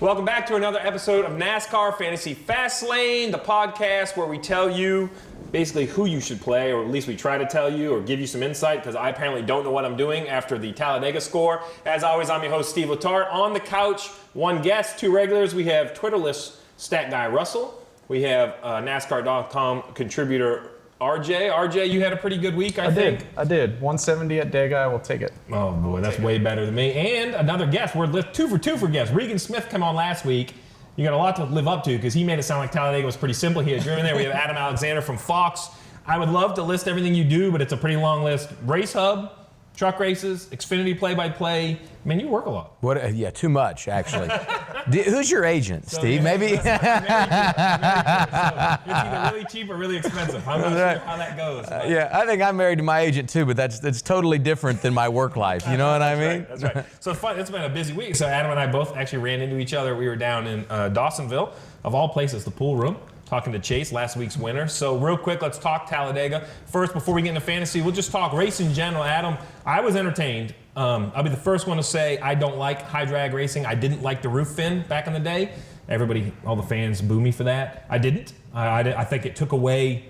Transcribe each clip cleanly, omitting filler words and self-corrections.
Welcome back to another episode of NASCAR Fantasy Fastlane, the podcast where we tell you basically who you should play, or at least we try to tell you or give you some insight, because I apparently don't know what I'm doing after the Talladega score. As always, I'm your host, Steve Letarte. On the couch, one guest, two regulars. We have Twitterless stat guy Russell. We have NASCAR.com contributor RJ. RJ, you had a pretty good week, I think. I did. 170 at Dega, I will take it. Oh boy, that's way better than me. And another guest. We're 2 for 2 for guests. Regan Smith came on last week. You got a lot to live up to because he made it sound like Talladega was pretty simple. He had driven there. We have Adam Alexander from Fox. I would love to list everything you do, but it's a pretty long list. Race Hub, truck races, Xfinity play-by-play. I mean, you work a lot. What? Yeah, too much, actually. Who's your agent, Steve? Maybe? It's either really cheap or really expensive. I'm not sure how that goes. Yeah, I think I'm married to my agent, too, but that's totally different than my work life. You know what I mean? That's right. So it's fun. It's been a busy week. So Adam and I both actually ran into each other. We were down in Dawsonville, of all places, the pool room, talking to Chase, last week's winner. So real quick, let's talk Talladega. First, before we get into fantasy, we'll just talk race in general. Adam, I was entertained. I'll be the first one to say I don't like high drag racing. I didn't like the roof fin back in the day. Everybody, all the fans boo me for that. I didn't. I think it took away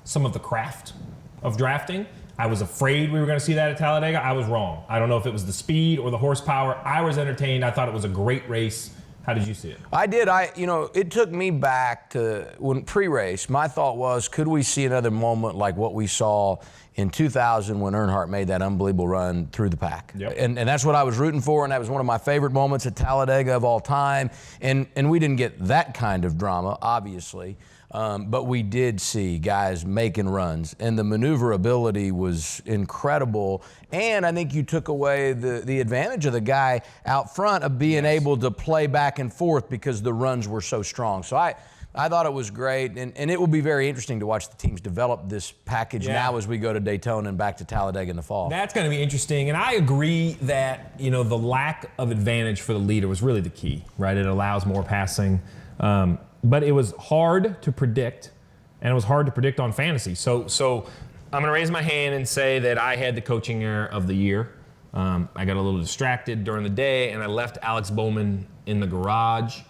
some of the craft of drafting. I was afraid we were going to see that at Talladega. I was wrong. I don't know if it was the speed or the horsepower. I was entertained. I thought it was a great race. How did you see it? I did. It took me back to when pre-race. My thought was, could we see another moment like what we saw in 2000 when Earnhardt made that unbelievable run through the pack? Yep. And that's what I was rooting for, and that was one of my favorite moments at Talladega of all time. And we didn't get that kind of drama, obviously. But we did see guys making runs, and the maneuverability was incredible. And I think you took away the advantage of the guy out front of being able to play back and forth because the runs were so strong. So I thought it was great, and it will be very interesting to watch the teams develop this package now as we go to Daytona and back to Talladega in the fall. That's going to be interesting, and I agree that the lack of advantage for the leader was really the key, right? It allows more passing. But it was hard to predict, and it was hard to predict on fantasy. So I'm going to raise my hand and say that I had the coaching error of the year. I got a little distracted during the day, and I left Alex Bowman in the garage.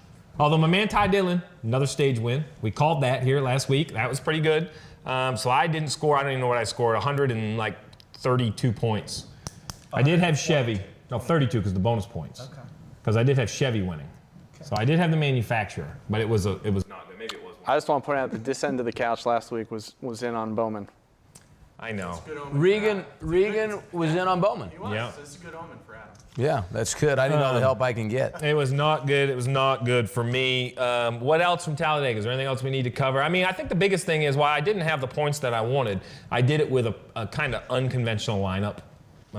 Although my man Ty Dillon, another stage win. We called that here last week. That was pretty good. So I didn't score. I don't even know what I scored. 132 points. I did have Chevy. No, 32 because the bonus points. Okay. Because I did have Chevy winning. So I did have the manufacturer, but it was not good. Maybe it was. I just want to point out that this end of the couch last week was in on Bowman. I know. Regan was in on Bowman. He was. Yeah. So it's a good omen for Adam. Yeah, that's good. I didn't know the help I can get. It was not good. It was not good for me. What else from Talladega? Is there anything else we need to cover? I mean, I think the biggest thing is why I didn't have the points that I wanted. I did it with a kind of unconventional lineup.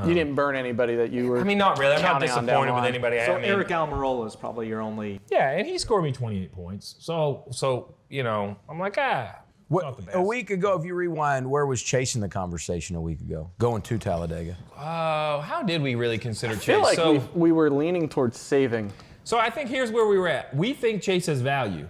You didn't burn anybody that you were. I mean, not really. I'm not disappointed with anybody. So Eric Almirola is probably your only. Yeah, and he scored me 28 points. So I'm like, not the best. A week ago, if you rewind, where was Chase in the conversation a week ago? Going to Talladega. How did we really consider Chase? I feel like we were leaning towards saving. So I think here's where we were at. We think Chase has value,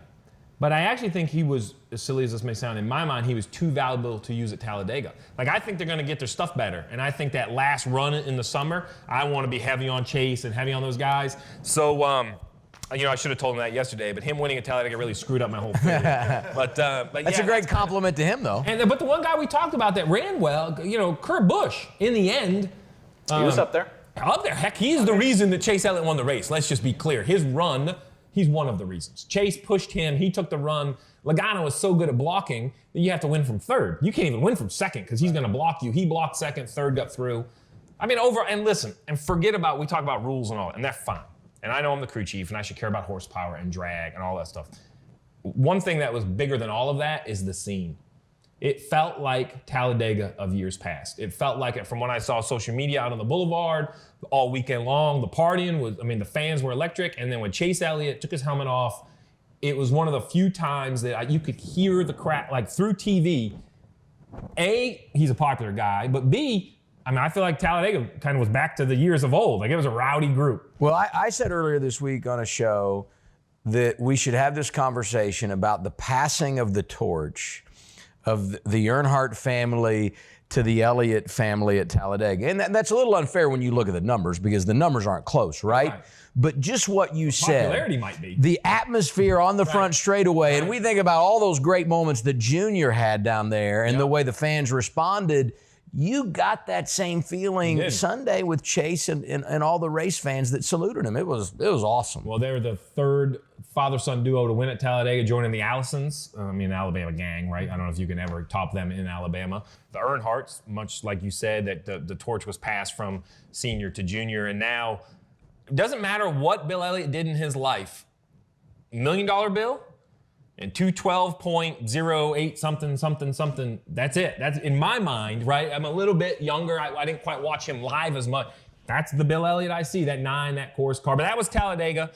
but I actually think he was, as silly as this may sound, in my mind, he was too valuable to use at Talladega. Like, I think they're going to get their stuff better, and I think that last run in the summer, I want to be heavy on Chase and heavy on those guys. So, I should have told him that yesterday, but him winning at Talladega really screwed up my whole thing. But that's a great compliment to him, though. But the one guy we talked about that ran well, Kyle Busch, in the end. He was up there. Up there. Heck, he's the reason that Chase Elliott won the race. Let's just be clear. His run, he's one of the reasons. Chase pushed him. He took the run. Logano is so good at blocking that you have to win from third. You can't even win from second because he's going to block you. He blocked second, third got through. I mean, forget about, we talk about rules and all that, and that's fine. And I know I'm the crew chief, and I should care about horsepower and drag and all that stuff. One thing that was bigger than all of that is the scene. It felt like Talladega of years past. It felt like it from when I saw social media out on the boulevard all weekend long. The partying was, the fans were electric. And then when Chase Elliott took his helmet off, it was one of the few times that you could hear the crowd, like through TV. A, he's a popular guy, but B, I feel like Talladega kind of was back to the years of old. Like, it was a rowdy group. Well, I said earlier this week on a show that we should have this conversation about the passing of the torch of the Earnhardt family to the Elliott family at Talladega. And that's a little unfair when you look at the numbers because the numbers aren't close, right? But just what you said. Popularity might be. The atmosphere on the front straightaway. And we think about all those great moments that Junior had down there and the way the fans responded. You got that same feeling Sunday with Chase and all the race fans that saluted him. It was awesome. Well, they're the third father-son duo to win at Talladega, joining the Allisons. Alabama gang, right? I don't know if you can ever top them in Alabama. The Earnhardts, much like you said, that the torch was passed from senior to junior, and now it doesn't matter what Bill Elliott did in his life. $1 million bill and 212.08 something. That's it. That's in my mind, right? I'm a little bit younger. I didn't quite watch him live as much. That's the Bill Elliott I see, that 9, that course car. But that was Talladega.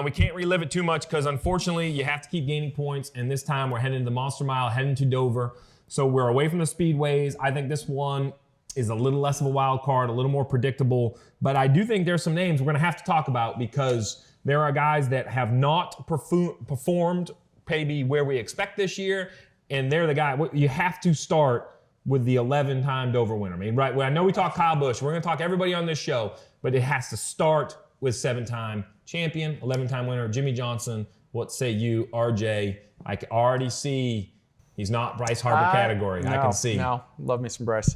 We can't relive it too much because unfortunately you have to keep gaining points. And this time we're heading to the Monster Mile, heading to Dover. So we're away from the speedways. I think this one is a little less of a wild card, a little more predictable. But I do think there's some names we're going to have to talk about because there are guys that have not performed maybe where we expect this year, and they're the guy. You have to start with the 11-time Dover winner. Right? Well, I know we talk Kyle Busch. We're going to talk everybody on this show, but it has to start with 7-time champion, 11-time winner, Jimmy Johnson. What say you, RJ? I can already see he's not Bryce Harper category. I can see. No, love me some Bryce.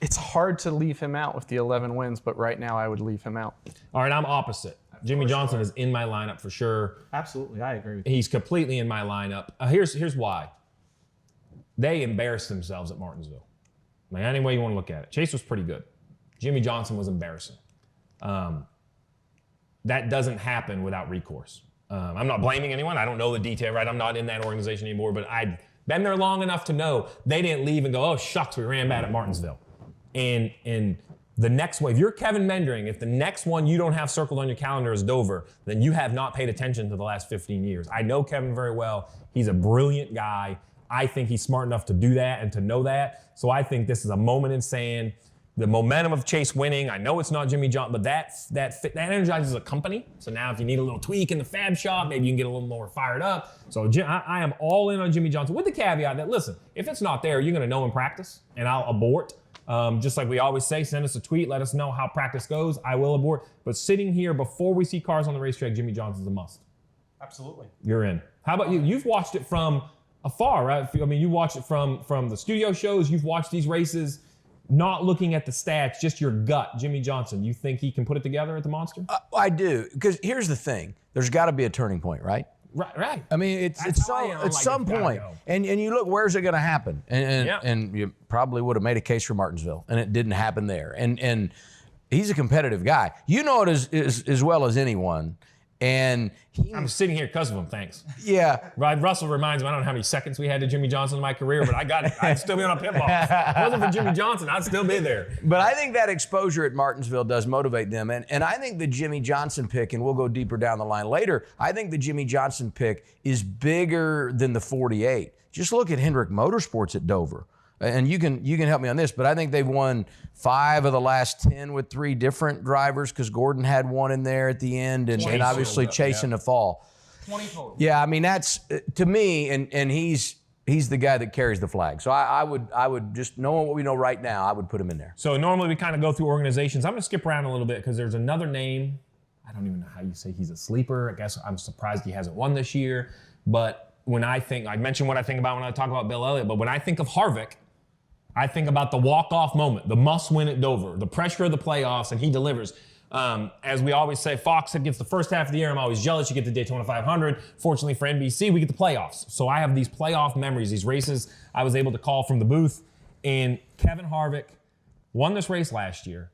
It's hard to leave him out with the 11 wins, but right now I would leave him out. All right, I'm opposite. Jimmy Johnson is in my lineup for sure. Absolutely, I agree with you. He's completely in my lineup. Here's why. They embarrassed themselves at Martinsville. Any way you want to look at it. Chase was pretty good. Jimmy Johnson was embarrassing. That doesn't happen without recourse. I'm not blaming anyone. I don't know the detail, right? I'm not in that organization anymore, but I've been there long enough to know they didn't leave and go, oh, shucks, we ran bad at Martinsville. And the next one, if you're Kevin Mendering, if the next one you don't have circled on your calendar is Dover, then you have not paid attention to the last 15 years. I know Kevin very well. He's a brilliant guy. I think he's smart enough to do that and to know that. So I think this is a moment in sand. The momentum of Chase winning, I know it's not Jimmy Johnson, but that energizes a company. So now if you need a little tweak in the fab shop, maybe you can get a little more fired up. So I am all in on Jimmy Johnson with the caveat that, listen, if it's not there, you're going to know in practice, and I'll abort. Just like we always say, send us a tweet, let us know how practice goes. I will abort. But sitting here before we see cars on the racetrack, Jimmy Johnson's a must. Absolutely. You're in. How about you? You've watched it from afar, right? You watched it from the studio shows. You've watched these races, not looking at the stats, just your gut. Jimmy Johnson, you think he can put it together at the Monster? I do, because here's the thing. There's got to be a turning point, right? Right. I mean, it's some point. And you look, where's it going to happen? And you probably would have made a case for Martinsville, and it didn't happen there. And he's a competitive guy. You know it as well as anyone. And I'm sitting here because of him, thanks. Yeah. Rod Russell reminds me, I don't know how many seconds we had to Jimmy Johnson in my career, but I got it. I'd still be on a pit boss. If it wasn't for Jimmy Johnson, I'd still be there. But I think that exposure at Martinsville does motivate them. And I think the Jimmy Johnson pick, and we'll go deeper down the line later, I think the Jimmy Johnson pick is bigger than the 48. Just look at Hendrick Motorsports at Dover. And you can help me on this, but I think they've won 5 of the last 10 with 3 different drivers because Gordon had one in there at the end and obviously Chase in the fall. 20 total. Yeah, I mean, that's, to me, and he's the guy that carries the flag. So I would just, knowing what we know right now, I would put him in there. So normally we kind of go through organizations. I'm going to skip around a little bit because there's another name. I don't even know how you say he's a sleeper. I guess I'm surprised he hasn't won this year. But when I mentioned what I think about when I talk about Bill Elliott, but when I think of Harvick, I think about the walk-off moment, the must-win at Dover, the pressure of the playoffs, and he delivers. As we always say, Fox gets the first half of the year. I'm always jealous you get the Daytona 500. Fortunately for NBC, we get the playoffs. So I have these playoff memories, these races I was able to call from the booth. And Kevin Harvick won this race last year.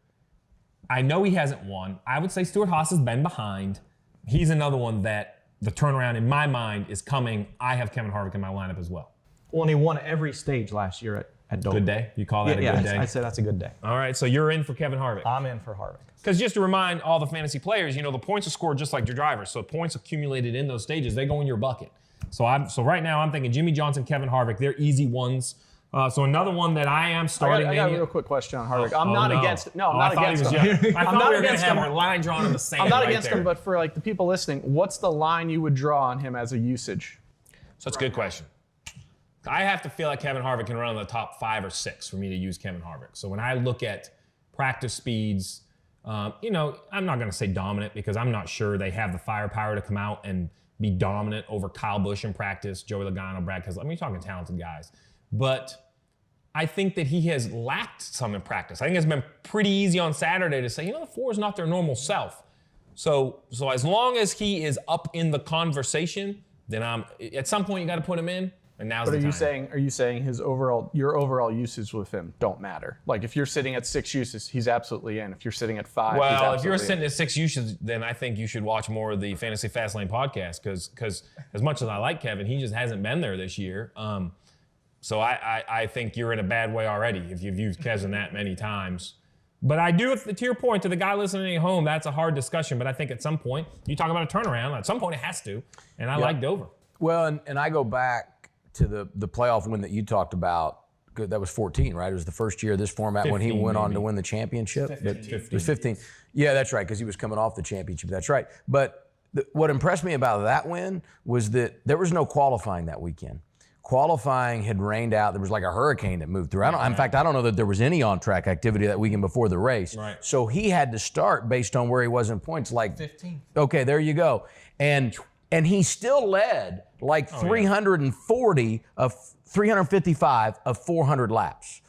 I know he hasn't won. I would say Stewart Haas has been behind. He's another one that the turnaround in my mind is coming. I have Kevin Harvick in my lineup as well. Well, and he won every stage last year at Dover. Good day? You call that a good day? I'd say that's a good day. All right, so you're in for Kevin Harvick. I'm in for Harvick. Because just to remind all the fantasy players, the points are scored just like your drivers. So points accumulated in those stages, they go in your bucket. So right now I'm thinking Jimmy Johnson, Kevin Harvick, they're easy ones. So another one that I am starting. I got a real quick question on Harvick. I'm not against him. I'm not against him. I thought we were going to have our line drawn in the sand. I'm not against him, but for the people listening, what's the line you would draw on him as a usage? So that's a good question. I have to feel like Kevin Harvick can run in the top 5 or 6 for me to use Kevin Harvick. So when I look at practice speeds, I'm not going to say dominant because I'm not sure they have the firepower to come out and be dominant over Kyle Busch in practice, Joey Logano, Brad Keselowski. You're talking talented guys. But I think that he has lacked some in practice. I think it's been pretty easy on Saturday to say, the 4 is not their normal self. So as long as he is up in the conversation, then at some point you got to put him in. And now's the time. Are you saying your overall usage with him don't matter? Like if you're sitting at 6 uses, he's absolutely in. If you're sitting at 5, he's absolutely if you're in. sitting at 6 uses, then I think you should watch more of the Fantasy Fastlane podcast because as much as I like Kevin, he just hasn't been there this year. So I think you're in a bad way already if you've used Kevin that many times. But I do, to your point, to the guy listening at home, that's a hard discussion. But I think at some point, you talk about a turnaround. At some point, it has to. And I like Dover. Well, and I go back to the playoff win that you talked about. That was 14, right? It was the first year of this format 15, when he went on maybe. to win the championship. 15. It was 15. Yeah, that's right, because he was coming off the championship. That's right. But what impressed me about that win was that there was no qualifying that weekend. Qualifying had rained out. There was like a hurricane that moved through. In fact, I don't know that there was any on-track activity that weekend before the race. Right. So he had to start based on where he was in points. Like 15. Okay, there you go. And he still led like 355 of 400 laps.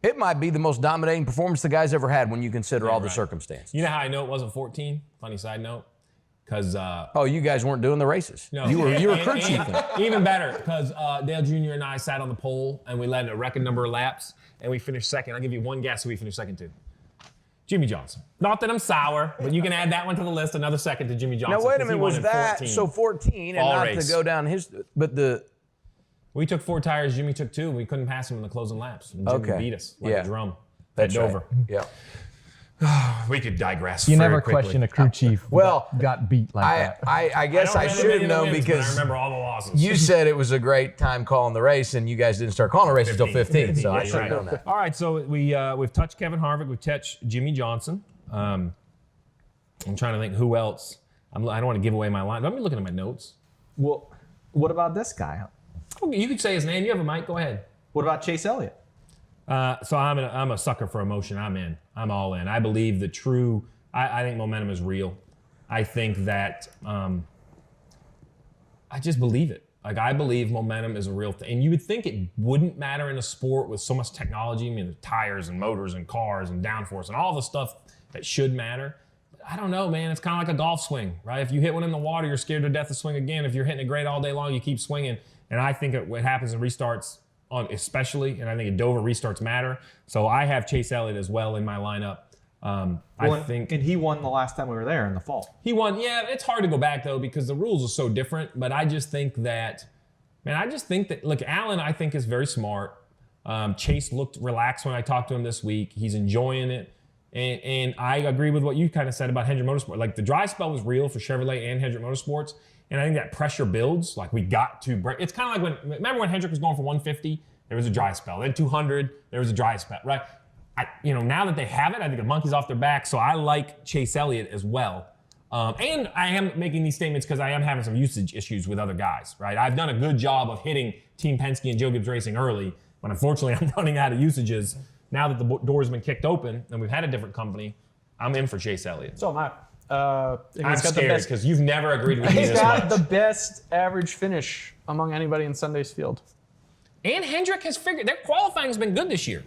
It might be the most dominating performance the guy's ever had when you consider all the circumstances. You know how I know it wasn't 14? Funny side note. Because you guys weren't doing the races. no, You were crew chiefing. Even better, because Dale Jr. and I sat on the pole and we led a record number of laps and we finished second. I'll give you one guess who we finished second to. Jimmy Johnson. Not that I'm sour, but you can add that one to the list. Another second to Jimmy Johnson. Now wait a 'cause he minute, won was in that 14. so 14 and Fall not race. to go down his? But We took 4 tires. Jimmy took 2. And we couldn't pass him in the closing laps. And Jimmy beat us like a drum. That's Dover. right. Yeah. We could digress. You very never quickly. question a crew chief. Well, got beat like that. I guess I don't should remember have known any of the wins, but I because remember all the losses. you said it was a great time calling the race, and you guys didn't start calling the race until 15. So I should have known that. All right, so we've touched Kevin Harvick, we've touched Jimmy Johnson. I'm trying to think who else. I don't want to give away my line. Let me look at my notes. Well, what about this guy? Okay, you could say his name. You have a mic. Go ahead. What about Chase Elliott? So I'm a sucker for emotion. I'm in. I'm all in. I believe the true. I think momentum is real. I think that I just believe it. Like I believe momentum is a real thing. And you would think it wouldn't matter in a sport with so much technology. I mean, the tires and motors and cars and downforce and all the stuff that should matter. But I don't know, man. It's kind of like a golf swing, right? If you hit one in the water, you're scared to death to swing again. If you're hitting it great all day long, you keep swinging. And I think what happens in restarts, especially, and I think at Dover restarts matter. So I have Chase Elliott as well in my lineup. I think he won the last time we were there in the fall. he won. Yeah, it's hard to go back though because the rules are so different. But I just think that, look, Allen I think is very smart. Chase looked relaxed when I talked to him this week. He's enjoying it. And I agree with what you kind of said about Hendrick Motorsports. Like the dry spell was real for Chevrolet and Hendrick Motorsports. And I think that pressure builds. Like we got to break. It's kind of like remember when Hendrick was going for 150? There was a dry spell. Then 200, there was a dry spell, right? Now that they have it, I think the monkey's off their back. So I like Chase Elliott as well. And I am making these statements because I am having some usage issues with other guys, right? I've done a good job of hitting Team Penske and Joe Gibbs Racing early, but unfortunately I'm running out of usages. Now that the door's been kicked open and we've had a different company, I'm in for Chase Elliott. So am I. I'm scared because you've never agreed with me He's this got much. the best average finish among anybody in Sunday's field. And Hendrick has figured, their qualifying has been good this year.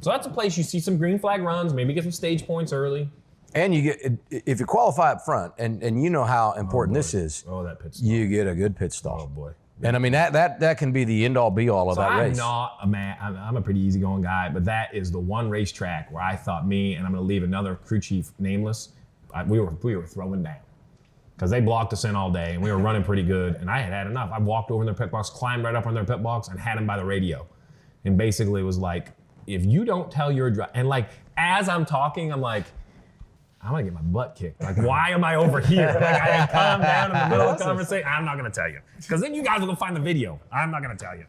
So that's a place you see some green flag runs, maybe get some stage points early. And you get if you qualify up front, and you know how important this is. Oh, that pit stop. You get a good pit stop. Oh, boy. And I mean that can be the end all be all of that I'm race. not a man. I'm a pretty easygoing guy, but that is the one racetrack where I thought and I'm going to leave another crew chief nameless. We were throwing down because they blocked us in all day and we were running pretty good. And I had enough. I walked over in their pit box, climbed right up on their pit box, and had them by the radio, and basically was like, if you don't tell your driver, and like as I'm talking, I'm like, I'm gonna get my butt kicked. Like, why am I over here? Like, I calm down in the middle of the conversation. I'm not gonna tell you, because then you guys will go find the video. I'm not gonna tell you.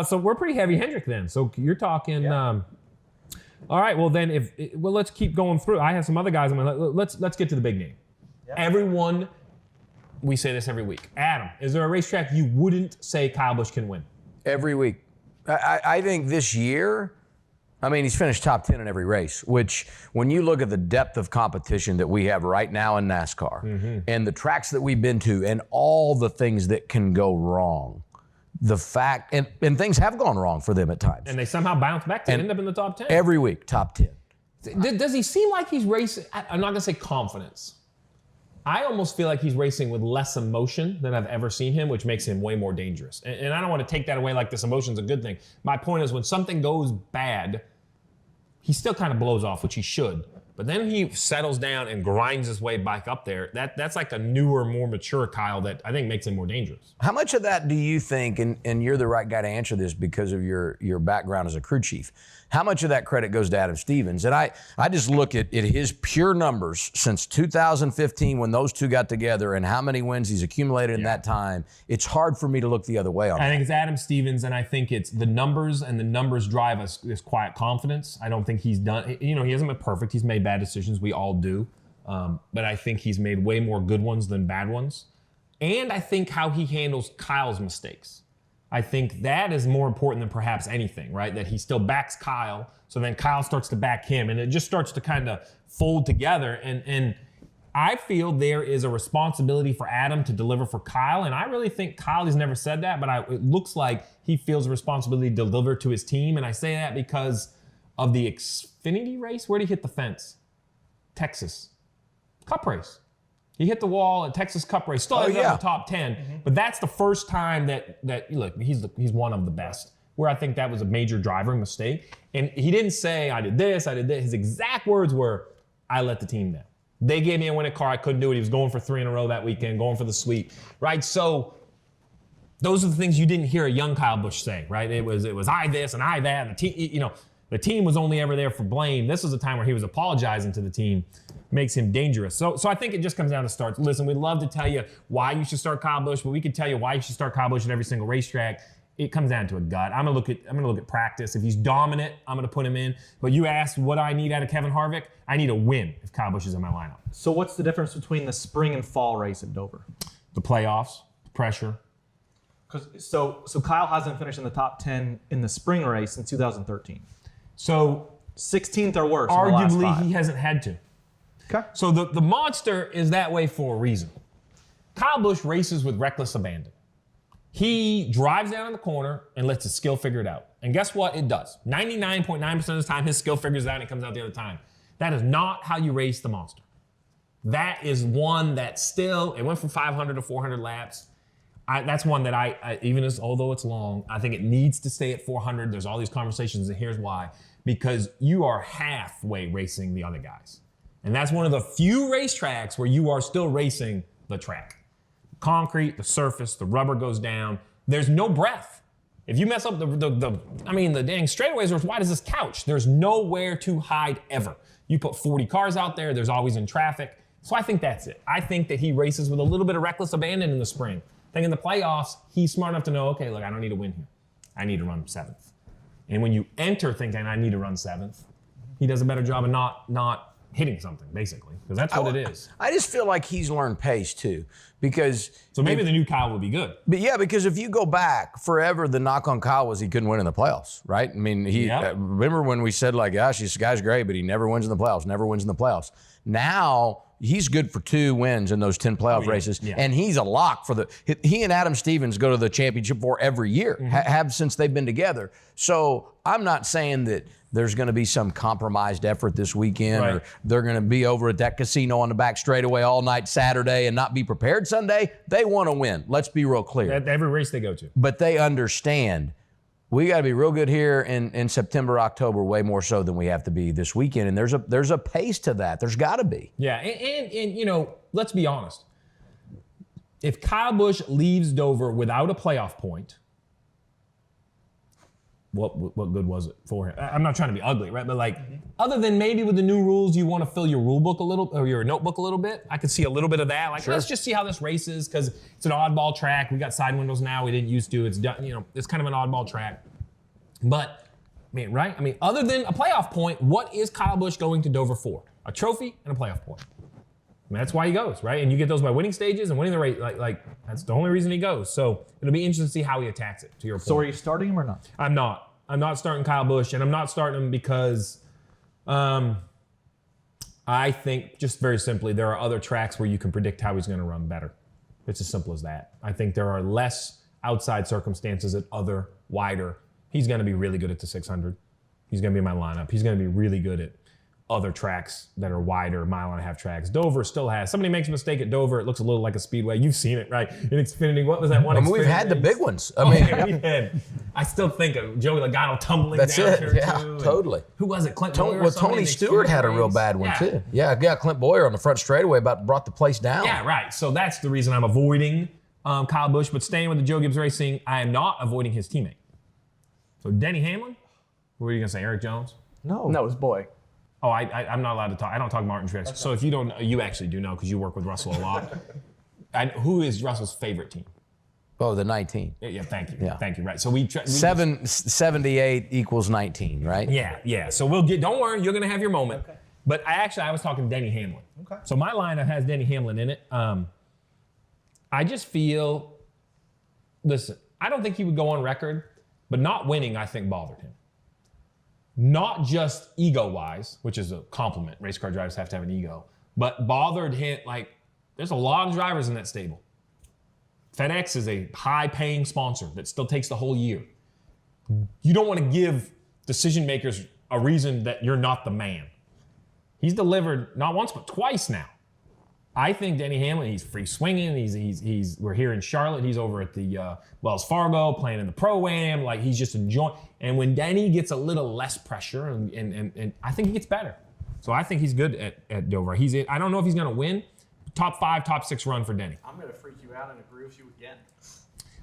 So we're pretty heavy Hendrick then. So you're talking. Yeah. All right. Well then, let's keep going through. I have some other guys. Let's get to the big name. Yep. Everyone, we say this every week. Adam, is there a racetrack you wouldn't say Kyle Busch can win? Every week. I think this year, I mean, he's finished top 10 in every race, which when you look at the depth of competition that we have right now in NASCAR and the tracks that we've been to and all the things that can go wrong, the fact, and things have gone wrong for them at times. And they somehow bounce back to end up in the top 10. Every week, top 10. Does he seem like he's racing? I'm not going to say confidence. I almost feel like he's racing with less emotion than I've ever seen him, which makes him way more dangerous. And I don't want to take that away like this emotion's a good thing. My point is when something goes bad, he still kind of blows off, which he should. But then he settles down and grinds his way back up there. That's like a newer, more mature Kyle that I think makes him more dangerous. How much of that do you think, and you're the right guy to answer this because of your background as a crew chief, how much of that credit goes to Adam Stevens? And I just look at his pure numbers since 2015 when those two got together and how many wins he's accumulated in that time. It's hard for me to look the other way on that. I think it's Adam Stevens, and I think it's the numbers, and the numbers drive us this quiet confidence. I don't think he's done, he hasn't been perfect. He's made bad decisions. We all do. But I think he's made way more good ones than bad ones. And I think how he handles Kyle's mistakes. I think that is more important than perhaps anything, right? That he still backs Kyle, so then Kyle starts to back him, and it just starts to kind of fold together. And I feel there is a responsibility for Adam to deliver for Kyle, and I really think Kyle has never said that, but it looks like he feels a responsibility to deliver to his team, and I say that because of the Xfinity race. Where did he hit the fence? Texas. Cup race. He hit the wall at Texas Cup race. Still in the top 10, but that's the first time that look, he's one of the best. Where I think that was a major driving mistake. And he didn't say, I did this, I did this. His exact words were, I let the team down. They gave me a winning car, I couldn't do it. He was going for 3 in a row that weekend, going for the sweep, right? So those are the things you didn't hear a young Kyle Busch say, right? It was I this and I that, and the team, the team was only ever there for blame. This was a time where he was apologizing to the team. Makes him dangerous. So I think it just comes down to starts. Listen, we'd love to tell you why you should start Kyle Busch, but we could tell you why you should start Kyle Busch at every single racetrack. It comes down to a gut. I'm gonna look at practice. If he's dominant, I'm gonna put him in. But you asked what I need out of Kevin Harvick. I need a win if Kyle Busch is in my lineup. So what's the difference between the spring and fall race at Dover? The playoffs, the pressure. So Kyle hasn't finished in the top 10 in the spring race since 2013. So 16th or worse. In the last arguably, 5. he hasn't had to. Okay. So the monster is that way for a reason. Kyle Busch races with reckless abandon. He drives down in the corner and lets his skill figure it out. And guess what? It does. 99.9% of the time, his skill figures it out and it comes out the other time. That is not how you race the monster. That is one that still, it went from 500 to 400 laps. That's one that I even as although it's long, I think it needs to stay at 400. There's all these conversations, and here's why. Because you are halfway racing the other guys. And that's one of the few racetracks where you are still racing the track. Concrete, the surface, the rubber goes down. There's no breath. If you mess up the dang straightaways are as wide as this couch. There's nowhere to hide ever. You put 40 cars out there, there's always in traffic. So I think that's it. I think that he races with a little bit of reckless abandon in the spring. I think in the playoffs, he's smart enough to know, okay, look, I don't need to win here. I need to run 7th. And when you enter thinking I need to run 7th, he does a better job of not hitting something, basically, because that's what it is. I just feel like he's learned pace, too, because... So maybe the new Kyle will be good. But yeah, because if you go back, forever the knock on Kyle was he couldn't win in the playoffs, right? I mean, remember when we said, like, gosh, this guy's great, but he never wins in the playoffs, never wins in the playoffs. Now... he's good for 2 wins in those 10 playoff races, and he's a lock for he and Adam Stevens go to the championship for every year, have since they've been together. So I'm not saying that there's going to be some compromised effort this weekend, or they're going to be over at that casino on the back straightaway all night Saturday and not be prepared Sunday. They want to win. Let's be real clear. At every race they go to. But they understand we got to be real good here in September, October, way more so than we have to be this weekend. And there's a pace to that. There's got to be. Yeah, and let's be honest. If Kyle Busch leaves Dover without a playoff point, what good was it for him? I'm not trying to be ugly, right? But other than maybe with the new rules, you want to fill your rule book a little, or your notebook a little bit. I could see a little bit of that. Let's just see how this race is, because it's an oddball track. We got side windows now. We didn't used to. It's done. It's kind of an oddball track. But right? Other than a playoff point, what is Kyle Busch going to Dover for? A trophy and a playoff point. mean, that's why he goes, right? And you get those by winning stages and winning the race. Like that's the only reason he goes. So it'll be interesting to see how he attacks it, to your point. So are you starting him or not? I'm not. I'm not starting Kyle Busch, and I'm not starting him because I think, just very simply, there are other tracks where you can predict how he's going to run better. It's as simple as that. I think there are less outside circumstances at other wider. He's going to be really good at the 600. He's going to be in my lineup. He's going to be really good at other tracks that are wider, mile-and-a-half tracks. Dover still has. Somebody makes a mistake at Dover, it looks a little like a speedway. You've seen it, right? In Xfinity, what was that one? I mean, we've Xfinity had the race? big ones. I mean, we've had. I still think of Joey Logano tumbling that's down it. here Yeah, too. totally. Who was it? Clint Boyer or Well, somebody Tony in the Stewart Xfinity had a real race? bad one Yeah. too. Yeah, Clint Boyer on the front straightaway brought the place down. Yeah, right. So that's the reason I'm avoiding Kyle Busch, but staying with the Joe Gibbs Racing, I am not avoiding his teammate. So Denny Hamlin? What were you gonna say, Eric Jones? No, his boy. Oh, I'm not allowed to talk. I don't talk Martin Truex. So if you don't, you actually do know because you work with Russell a lot. Who is Russell's favorite team? Oh, the 19. Yeah, thank you. Yeah. Thank you. Right. So we 78 equals 19, right? Yeah. So we'll get. Don't worry, you're gonna have your moment. Okay. But I was talking Denny Hamlin. Okay. So my lineup has Denny Hamlin in it. I just feel. Listen, I don't think he would go on record, but not winning, I think, bothered him. Not just ego-wise, which is a compliment. Race car drivers have to have an ego, but bothered him. Like, there's a lot of drivers in that stable. FedEx is a high-paying sponsor that still takes the whole year. You don't want to give decision makers a reason that you're not the man. He's delivered not once but twice now. I think Denny Hamlin, he's free swinging. We're here in Charlotte. He's over at the Wells Fargo playing in the Pro-Am. Like, he's just enjoying. And when Denny gets a little less pressure, and I think he gets better. So I think he's good at Dover. I don't know if he's going to win. Top 5, top 6 run for Denny. I'm going to freak you out and agree with you again.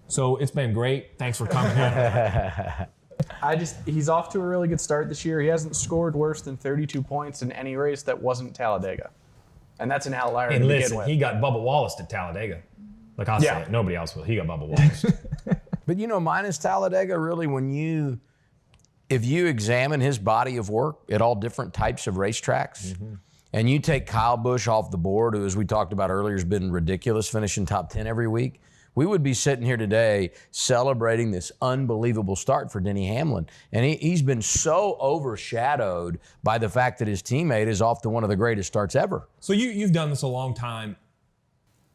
So it's been great. Thanks for coming in. He's off to a really good start this year. He hasn't scored worse than 32 points in any race that wasn't Talladega. And that's an outlier And to listen, begin with. he got Bubba Wallace to Talladega. Like, I'll say it. Nobody else will. He got Bubba Wallace. But minus Talladega, really, if you examine his body of work at all different types of racetracks, and you take Kyle Busch off the board, who, as we talked about earlier, has been ridiculous, finishing top 10 every week, we would be sitting here today celebrating this unbelievable start for Denny Hamlin. And he's been so overshadowed by the fact that his teammate is off to one of the greatest starts ever. So you've done this a long time.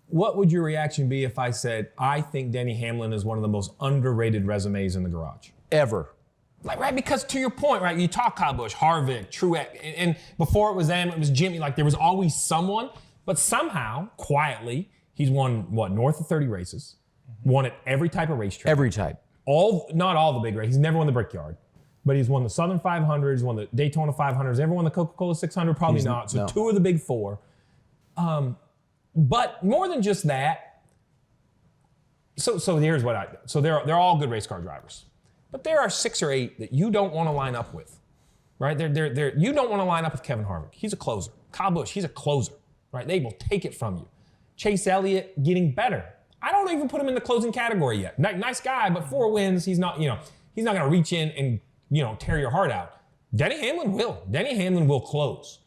What would your reaction be if I said, I think Denny Hamlin is one of the most underrated resumes in the garage? Ever. Like, right, because to your point, right, you talk Kyle Busch, Harvick, Truex, and before it was them, it was Jimmy. Like, there was always someone, but somehow, quietly, he's won, north of 30 races, won at every type of racetrack. Every type. Not all the big races. He's never won the Brickyard, but he's won the Southern 500, he's won the Daytona 500, he's ever won the Coca-Cola 600? Probably not. So 2 of the big 4. But more than just that, so here's what so they're all good race car drivers. But there are 6 or 8 that you don't want to line up with, right? You don't want to line up with Kevin Harvick. He's a closer. Kyle Busch, he's a closer, right? They will take it from you. Chase Elliott getting better. I don't even put him in the closing category yet. Nice guy, but 4 wins, he's not going to reach in and, tear your heart out. Denny Hamlin will. Denny Hamlin will close.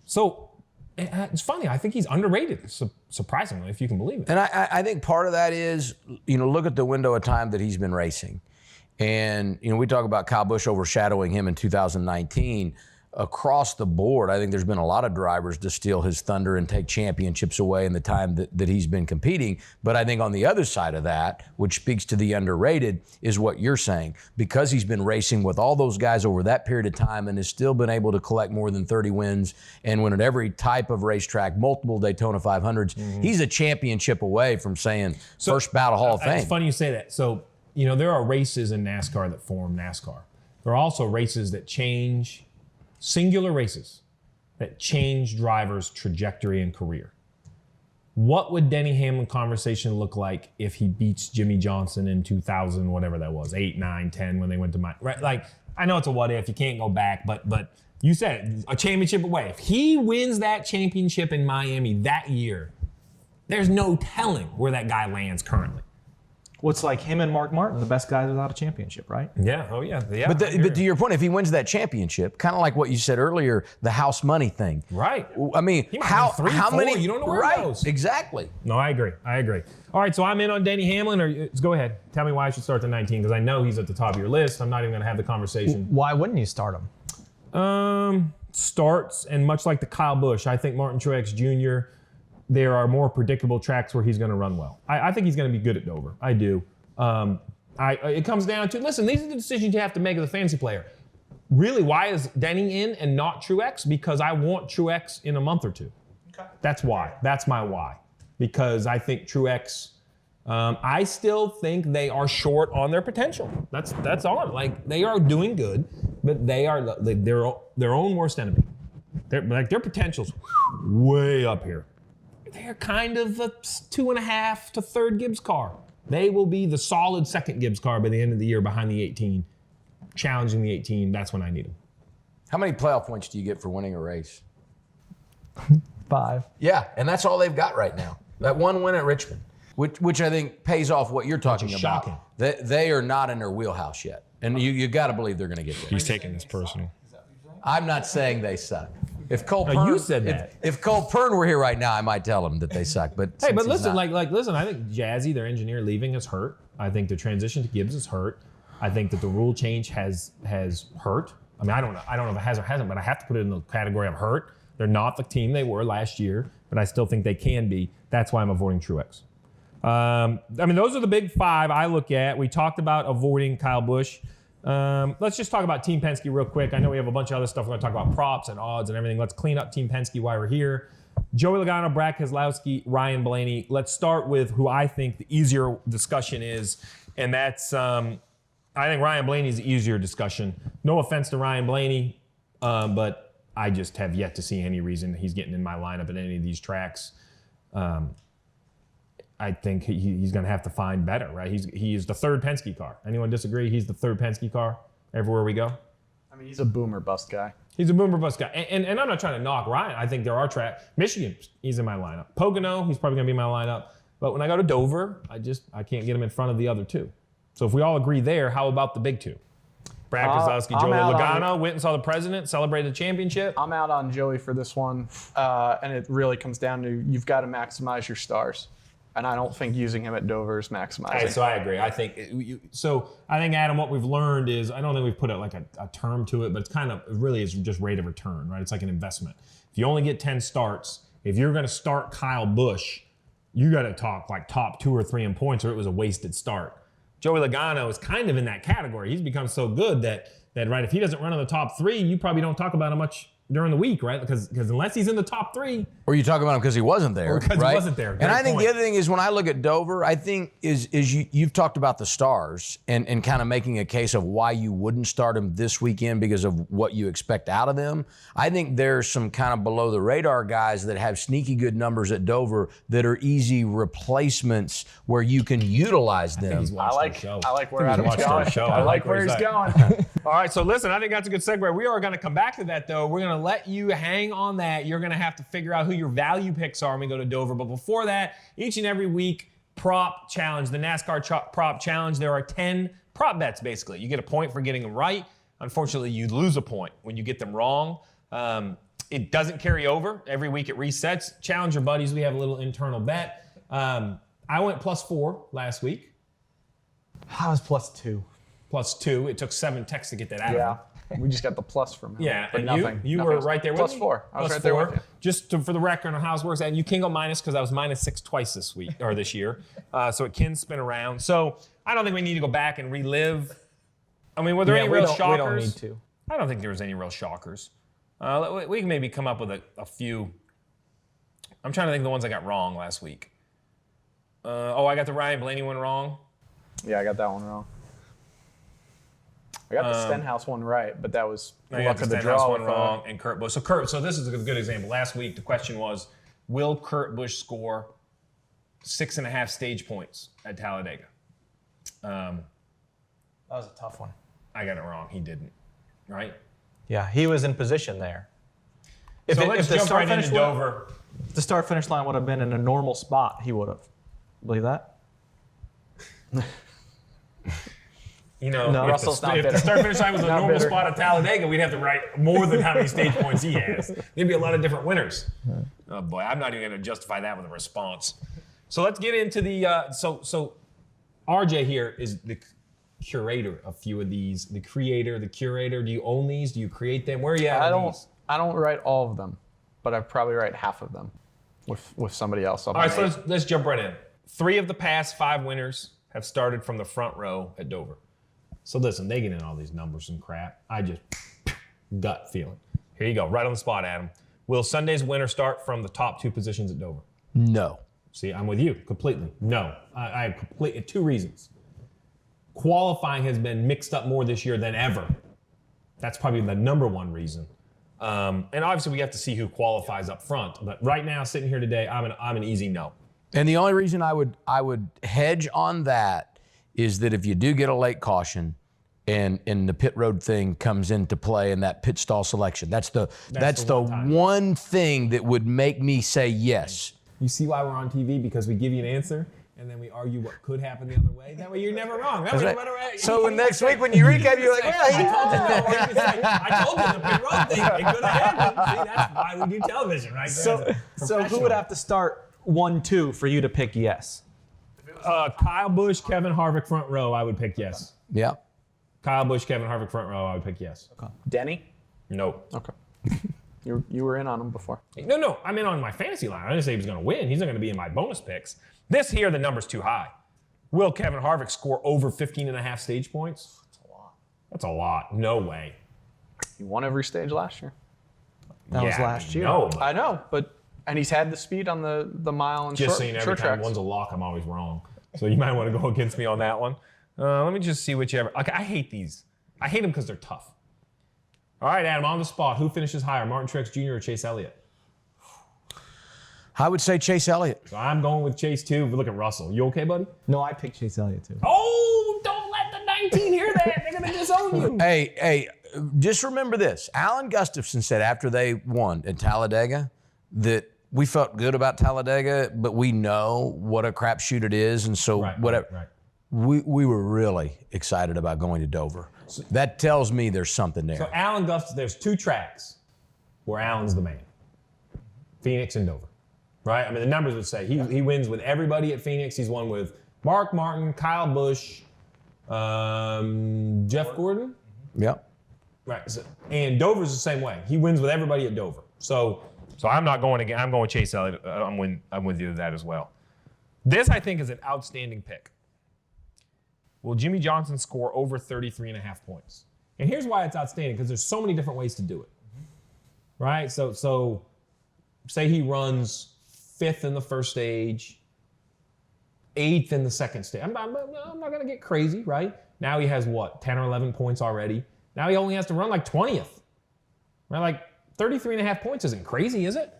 So it's funny. I think he's underrated, surprisingly, if you can believe it. And I think part of that is, look at the window of time that he's been racing. And, we talk about Kyle Busch overshadowing him in 2019. Across the board, I think there's been a lot of drivers to steal his thunder and take championships away in the time that he's been competing. But I think on the other side of that, which speaks to the underrated, is what you're saying. Because he's been racing with all those guys over that period of time and has still been able to collect more than 30 wins and win at every type of racetrack, multiple Daytona 500s, he's a championship away from saying first ballot Hall of Fame. It's funny you say that. So, there are races in NASCAR that form NASCAR. There are also races that change, singular races that change drivers' trajectory and career. What would Denny Hamlin conversation look like if he beats Jimmy Johnson in 2000, whatever that was, 8, 9, 10, when they went to Miami? Right? Like, I know it's a what if, you can't go back, but you said a championship away. If he wins that championship in Miami that year, there's no telling where that guy lands currently. Well, it's like him and Mark Martin, the best guys without a championship, right? Yeah. Oh yeah. Yeah. But to your point, if he wins that championship, kind of like what you said earlier, the house money thing. Right. I mean, He might how have 3, how 4, many? you don't know where it right. goes. Exactly. No, I agree. All right, so I'm in on Denny Hamlin. Or go ahead. Tell me why I should start the 19 because I know he's at the top of your list. I'm not even going to have the conversation. Why wouldn't you start him? Starts, and much like the Kyle Busch, I think Martin Truex Jr., there are more predictable tracks where he's going to run well. I think he's going to be good at Dover. I do. It comes down to, listen, these are the decisions you have to make as a fantasy player. Really, why is Denny in and not Truex? Because I want Truex in a month or two. Okay. That's why. That's my why. Because I think Truex, I still think they are short on their potential. That's all. Like, they are doing good, but they are their own worst enemy. Their potential's way up here. They're kind of a 2.5 to third Gibbs car. They will be the solid second Gibbs car by the end of the year behind the 18, challenging the 18. That's when I need them. How many playoff points do you get for winning a race? 5. Yeah, and that's all they've got right now. That one win at Richmond, which I think pays off what you're talking about. Shocking. They are not in their wheelhouse yet, and you got to believe they're going to get there. He's taking this personal. I'm not saying they suck. If Cole No, Pern, you said that. If Cole Pern were here right now, I might tell him that they suck. But Hey, since but he's listen, not- listen. I think Jazzy, their engineer, leaving is hurt. I think the transition to Gibbs is hurt. I think that the rule change has hurt. I mean, I don't know if it has or hasn't, but I have to put it in the category of hurt. They're not the team they were last year, but I still think they can be. That's why I'm avoiding Truex. I mean, those are the big 5 I look at. We talked about avoiding Kyle Busch. Let's just talk about Team Penske real quick. I know we have a bunch of other stuff. We're going to talk about props and odds and everything. Let's clean up Team Penske while we're here. Joey Logano, Brad Keselowski, Ryan Blaney. Let's start with who I think the easier discussion is, and that's I think Ryan Blaney's the easier discussion. No offense to Ryan Blaney, but I just have yet to see any reason he's getting in my lineup at any of these tracks. I think he's going to have to find better, right? He is the third Penske car. Anyone disagree? He's the third Penske car everywhere we go. I mean, he's a boomer bust guy. He's a boomer bust guy. And I'm not trying to knock Ryan. I think there are tracks. Michigan, he's in my lineup. Pocono, he's probably going to be in my lineup. But when I go to Dover, I can't get him in front of the other 2. So if we all agree there, how about the big 2? Brad Keselowski, Joey Logano, went and saw the president, celebrated the championship. I'm out on Joey for this one, and it really comes down to you've got to maximize your stars. And I don't think using him at Dover is maximizing. Right, so I agree. I think Adam, what we've learned is I don't think we've put like a term to it, but it's kind of it really is just rate of return, right? It's like an investment. If you only get 10 starts, if you're going to start Kyle Busch, you got to talk like top 2 or 3 in points, or it was a wasted start. Joey Logano is kind of in that category. He's become so good that right, if he doesn't run in the top 3, you probably don't talk about him much during the week, right? Because unless he's in the top 3, or you talk about him because he wasn't there, or because right? he wasn't there. And I think the other thing is when I look at Dover, I think is you've talked about the stars and kind of making a case of why you wouldn't start them this weekend because of what you expect out of them. I think there's some kind of below the radar guys that have sneaky good numbers at Dover that are easy replacements where you can utilize them. I like where Adam's going. I like where he's going. All right, so listen, I think that's a good segue. We are going to come back to that, though. We're going to let you hang on that. You're going to have to figure out who your value picks are when we go to Dover. But before that, each and every week, prop challenge, the NASCAR prop challenge. There are 10 prop bets, basically. You get a point for getting them right. Unfortunately, you lose a point when you get them wrong. It doesn't carry over. Every week it resets. Challenge your buddies. We have a little internal bet. I went +4 last week. I was +2. +2. It took 7 texts to get that out of Yeah. him. We just got the plus from him. Yeah, but and nothing. you Nothing. were right there with me. +4. I was right +4. there with you. Just for the record on how it works, and you can go minus because I was -6 twice this week or this year, so it can spin around. So I don't think we need to go back and relive. I mean, were there any real shockers? We don't need to. I don't think there was any real shockers. We can maybe come up with a few. I'm trying to think of the ones I got wrong last week. I got the Ryan Blaney one wrong. Yeah, I got that one wrong. I got the Stenhouse one right, but that was I got luck the of the Stenhouse draw. one wrong and Kurt Busch. So this is a good example. Last week the question was, will Kurt Busch score 6.5 stage points at Talladega? That was a tough one. I got it wrong. He didn't. Right? Yeah, he was in position there. If the jump right into Dover. The start-finish line would have been in a normal spot, he would have. Believe that? You know, No, if Russell's the, not if bitter. the start-finish line was a Not normal bitter. spot at Talladega, we'd have to write more than how many stage points he has. There'd be a lot of different winners. Oh boy, I'm not even going to justify that with a response. So let's get into the. So RJ here is the curator of a few of these. The creator, the curator. Do you own these? Do you create them? Where are you at? I on don't. these? I don't write all of them, but I probably write half of them with somebody else. All right, so let's jump right in. 3 of the past 5 winners have started from the front row at Dover. So listen, they get in all these numbers and crap. I just gut feeling. Here you go, right on the spot, Adam. Will Sunday's winner start from the top 2 positions at Dover? No. See, I'm with you completely. No, I have completely 2 reasons. Qualifying has been mixed up more this year than ever. That's probably the number 1 reason. And obviously we have to see who qualifies up front. But right now, sitting here today, I'm an easy no. And the only reason I would hedge on that is that if you do get a late caution and the pit road thing comes into play in that pit stall selection, that's the one thing that would make me say yes. You see why we're on TV? Because we give you an answer and then we argue what could happen the other way. That way you're never wrong. That way no matter what. So next week when you recap, you're like, well, he told you no. Or you can say, I told you the pit road thing. It could have happened. See, that's why we do television, right? So who would have to start 1-2 for you to pick yes? Kyle Busch, Kevin Harvick front row, I would pick yes. Yeah. Kyle Busch, Kevin Harvick front row, I would pick yes. Okay. Denny? No. Okay. You were in on him before. No, I'm in on my fantasy line. I didn't say he was going to win. He's not going to be in my bonus picks. This here, the number's too high. Will Kevin Harvick score over 15.5 stage points? That's a lot. That's a lot. No way. He won every stage last year. That was last year. No, but I know, and he's had the speed on the mile and just short, saying every short time tracks. one's a lock, I'm always wrong. So you might want to go against me on that one. Let me just see whichever. Okay, I hate these. I hate them because they're tough. All right, Adam, on the spot. Who finishes higher, Martin Truex Jr. or Chase Elliott? I would say Chase Elliott. So I'm going with Chase too. But look at Russell. You okay, buddy? No, I picked Chase Elliott too. Oh, don't let the 19 hear that. They're going to disown you. Hey, just remember this. Alan Gustafson said after they won at Talladega that we felt good about Talladega, but we know what a crapshoot it is, and so whatever. Right. We were really excited about going to Dover. That tells me there's something there. So Alan Gustafson, there's 2 tracks where Alan's the man. Phoenix and Dover. Right? I mean, the numbers would say he wins with everybody at Phoenix. He's won with Mark Martin, Kyle Busch, Jeff Gordon. Yep. Right. So, and Dover's the same way. He wins with everybody at Dover. So I'm not going again. I'm going Chase Elliott. I'm with you with that as well. This, I think, is an outstanding pick. Will Jimmy Johnson score over 33.5 points? And here's why it's outstanding, because there's so many different ways to do it. Right? So say he runs 5th in the first stage, 8th in the second stage. I'm not going to get crazy, right? Now he has what, 10 or 11 points already. Now he only has to run like 20th. Right? Like 33.5 points isn't crazy, is it?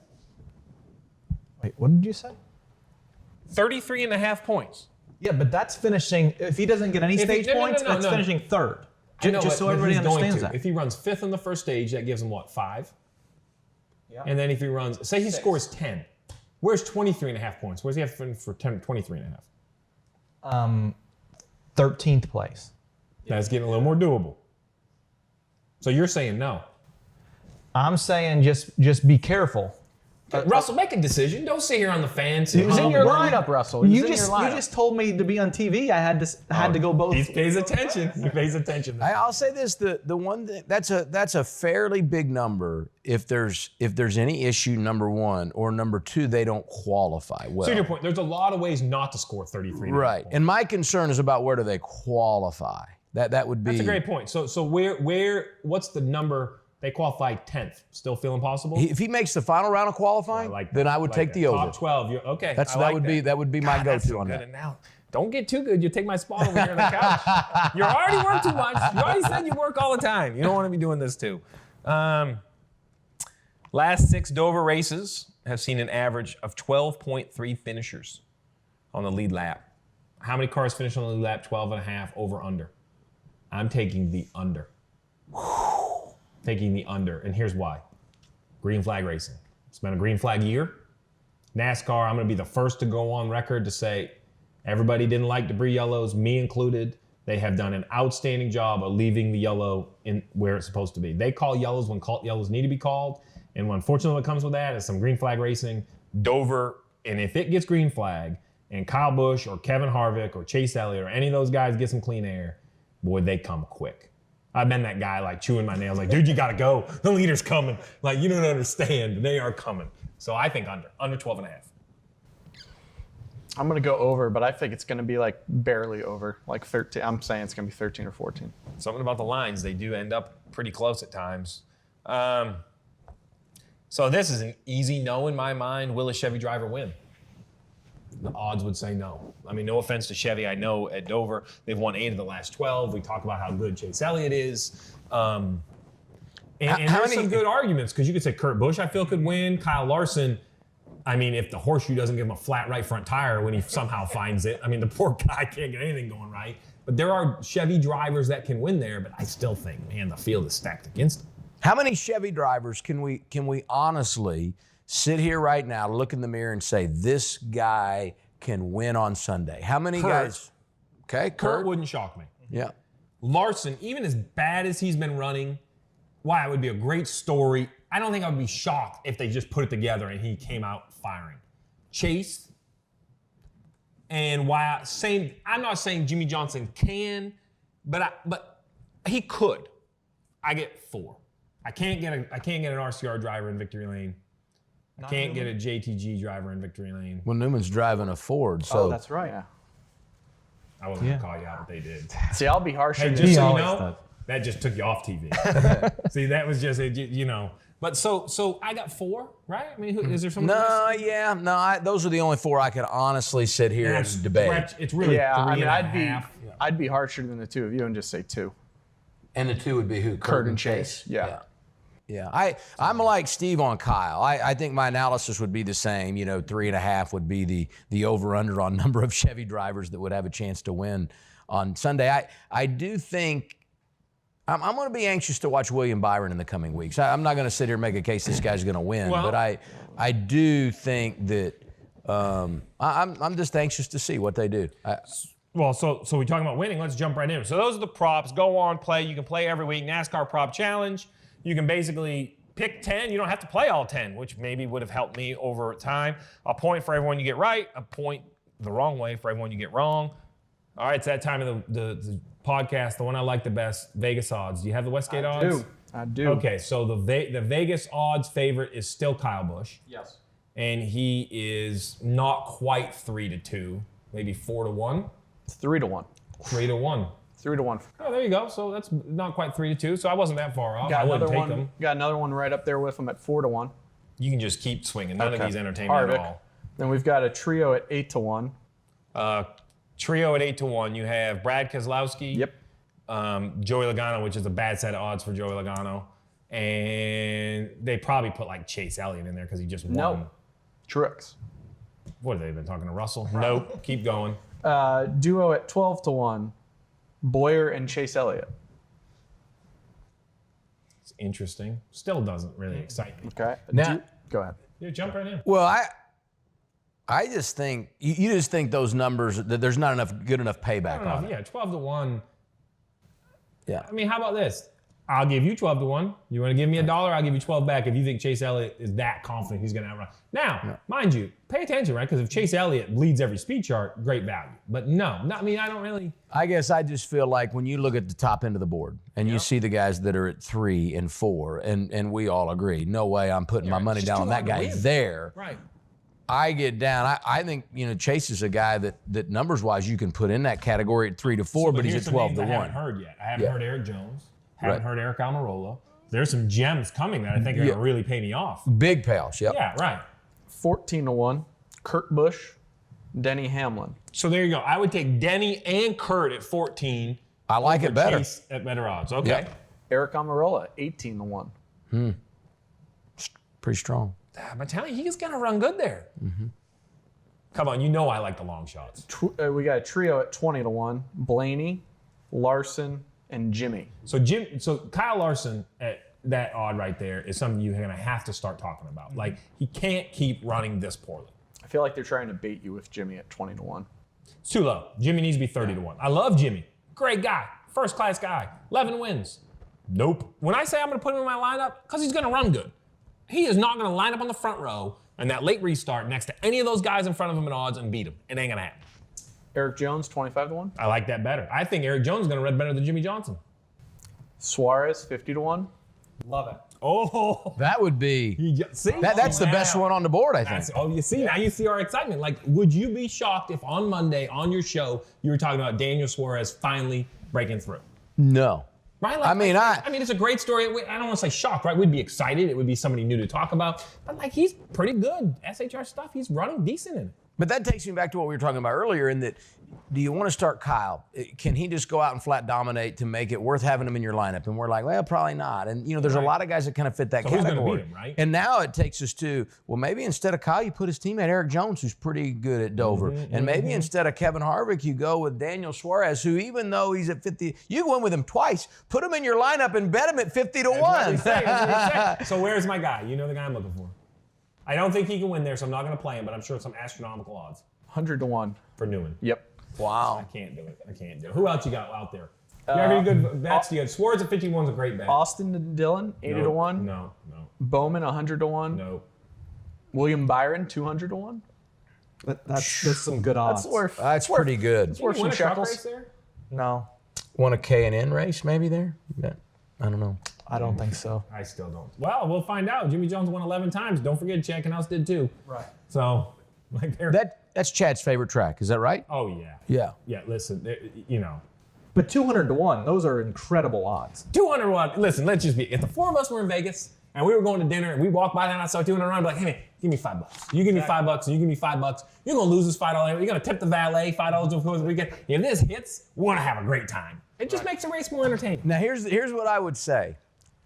Wait, what did you say? 33.5 points. Yeah, but that's finishing. If he doesn't get any stage points, that's finishing 3rd. Just so everybody understands that. If he runs 5th in the first stage, that gives him what, 5? Yeah. And then if he runs, say he scores 10. Where's 23.5 points? Where's he have for 23.5? 13th place. That's getting a little more doable. So you're saying no. I'm saying just be careful. Russell, make a decision. Don't sit here on the fence. He was in your lineup, Russell. He was in your lineup. You just told me to be on TV. I had to go both. He pays attention. He pays attention. I'll say this: the one thing that's a fairly big number. If there's any issue, number 1 or number 2, they don't qualify well. So to your point, there's a lot of ways not to score 33. Right, and my concern is about where do they qualify. That would be. That's a great point. So where what's the number? They qualify 10th. Still feeling possible? If he makes the final round of qualifying, then I would take the over. Top 12. Okay. That would be my go-to on that. And now, don't get too good. You'll take my spot over here on the couch. You already work too much. You already said you work all the time. You don't want to be doing this too. Last 6 Dover races have seen an average of 12.3 finishers on the lead lap. How many cars finish on the lead lap? 12.5 over under. I'm taking the under. Taking the under, and here's why. Green flag racing. It's been a green flag year. NASCAR, I'm going to be the first to go on record to say, Everybody didn't like debris yellows, me included. They have done an outstanding job of leaving the yellow in where it's supposed to be. They call yellows when yellows need to be called. And unfortunately what comes with that is some green flag racing. Dover, and if it gets green flag and Kyle Busch or Kevin Harvick or Chase Elliott or any of those guys get some clean air, boy, they come quick. I've been that guy like chewing my nails like, dude, you gotta go. The leader's coming. Like, you don't understand. They are coming. So I think under 12 and a half. I'm going to go over, but I think it's going to be like barely over, like 13. I'm saying it's going to be 13 or 14. Something about the lines, they do end up pretty close at times. So this is an easy no in my mind. Will a Chevy driver win? The odds would say no. I mean, no offense to Chevy. I know at Dover, they've won 8 of the last 12. We talk about how good Chase Elliott is. And there's some good arguments, because you could say Kurt Busch, I feel, could win. Kyle Larson, I mean, if the horseshoe doesn't give him a flat right front tire when he somehow finds it, I mean, the poor guy can't get anything going right. But there are Chevy drivers that can win there, but I still think, man, the field is stacked against them. How many Chevy drivers can we honestly sit here right now, look in the mirror and say, this guy can win on Sunday? How many guys? Okay, Kurt wouldn't shock me. Yeah. Larson, even as bad as he's been running, it would be a great story. I don't think I would be shocked if they just put it together and he came out firing. Chase, and I'm not saying Jimmy Johnson can, but he could. I get 4. I can't get an RCR driver in victory lane. I can't get a JTG driver in victory lane. Well, Newman's driving a Ford, so. Oh, that's right. Yeah. I wasn't going to call you out, but they did. See, I'll be harsher. Hey, than just you. so you know, that just took you off TV. See, that was just, But so I got 4, right? I mean, is there someone else? Those are the only 4 I could honestly sit here and debate. It's really 3 and a half. I'd be harsher than the two of you and just say 2. And the 2 would be who? Kurt and Chase. Yeah. I'm like Steve on Kyle. I think my analysis would be the same. 3.5 would be the over-under on number of Chevy drivers that would have a chance to win on Sunday. I do think I'm going to be anxious to watch William Byron in the coming weeks. I'm not going to sit here and make a case this guy's going to win, but I do think that I'm just anxious to see what they do. Well, so we're talking about winning. Let's jump right in. So those are the props. Go on, play. You can play every week. NASCAR Prop Challenge. You can basically pick 10. You don't have to play all 10, which maybe would have helped me over time. A point for everyone you get right. A point the wrong way for everyone you get wrong. All right, it's that time of the podcast, the one I like the best, Vegas odds. Do you have the Westgate odds? I do. Okay, so the Vegas odds favorite is still Kyle Busch. Yes. And he is not quite 3-2, maybe 4-1. 3-1. 3-1. 3-1. Oh, there you go. So that's not quite 3-2. So I wasn't that far off. I wouldn't take them. Got another one right up there with him at 4-1. You can just keep swinging. None of these entertain me at all. Then we've got a trio at 8-1. Trio at 8-1. You have Brad Keselowski. Yep. Joey Logano, which is a bad set of odds for Joey Logano. And they probably put like Chase Elliott in there because he just won. No. Truex. What have they been talking to Russell? Nope. Keep going. Duo at 12-1. Boyer and Chase Elliott. It's interesting. Still doesn't really excite me. Okay. Now, go ahead. Yeah, jump right in. Well, I just think you just think those numbers that there's not enough good enough payback on it. Yeah, 12-1. Yeah. I mean, how about this? I'll give you 12-1. You want to give me $1? I'll give you 12 back if you think Chase Elliott is that confident he's going to outrun. Now, mind you, pay attention, right? Because if Chase Elliott bleeds every speed chart, great value. But no, I mean, I don't really. I guess I just feel like when you look at the top end of the board and you see the guys that are at 3 and 4, and we all agree, no way I'm putting my money down on that guy there. Right. I get down. I think Chase is a guy that numbers wise you can put in that category at 3-4, but he's at 12-1. I haven't heard yet. I haven't heard Eric Jones. Haven't heard Eric Almirola. There's some gems coming that I think are going to really pay me off. Big pals, yep. Yeah, right. 14-1. Kurt Busch, Denny Hamlin. So there you go. I would take Denny and Kurt at 14. I like it better. Chase at better odds. Okay. Yep. Eric Almirola, 18-1. Pretty strong. I'm telling you, he's going to run good there. Mm-hmm. Come on, I like the long shots. We got a trio at 20-1. Blaney, Larson, and Jimmy. So Kyle Larson at that odd right there is something you're going to have to start talking about. Like, he can't keep running this poorly. I feel like they're trying to bait you with Jimmy at 20-1. It's too low. Jimmy needs to be 30 to 1. I love Jimmy. Great guy. First class guy. 11 wins. Nope. When I say I'm going to put him in my lineup, because he's going to run good. He is not going to line up on the front row and that late restart next to any of those guys in front of him in odds and beat him. It ain't going to happen. Eric Jones, 25 to 1. I like that better. I think Eric Jones is going to run better than Jimmy Johnson. Suarez, 50 to 1. Love it. Oh. That would be. That's the best one on the board, I think. You see, now you see our excitement. Like, would you be shocked if on Monday on your show you were talking about Daniel Suarez finally breaking through? No. Right? Like, I mean, it's a great story. I don't want to say shocked, right? We'd be excited. It would be somebody new to talk about. But, like, he's pretty good. SHR stuff, he's running decent in it. But that takes me back to what we were talking about earlier in that, do you want to start Kyle? Can he just go out and flat dominate to make it worth having him in your lineup? And we're like, well, probably not. And, there's a lot of guys that kind of fit that category. Who's going to beat him, right? And now it takes us to, well, maybe instead of Kyle, you put his teammate Eric Jones, who's pretty good at Dover. And maybe instead of Kevin Harvick, you go with Daniel Suarez, who even though he's at 50, you went with him twice, put him in your lineup and bet him at 50 to 1. So where's my guy? You know the guy I'm looking for. I don't think he can win there, so I'm not going to play him, but I'm sure it's some astronomical odds. 100 to 1. For Newman. Yep. Wow. I can't do it. Who else you got out there? You have any good bets? You have Swartz at 51 is a great bet. Austin and Dillon, 80 to 1. No. Bowman, 100 to 1. No. William Byron, 200 to 1. That's some good odds. That's pretty good. It's worth some shekels. There? No, Want a K&N race maybe there? Yeah. I don't know. I don't think so. I still don't. Well, we'll find out. Jimmy Jones won 11 times. Don't forget, Chad Knaus did too. Right. So, like, That's Chad's favorite track. Is that right? Oh, yeah. Yeah. Yeah, listen, But 200 to 1, those are incredible odds. 201. Listen, let's just be. If the four of us were in Vegas and we were going to dinner and we walked by and I saw 200 run, I'd be like, hey, man, give me $5. You give me $5 and you give me $5. You're going to lose this $5. You're going to tip the valet $5 before the weekend. If this hits, we're going to have a great time. It just makes the race more entertaining. Now, here's what I would say.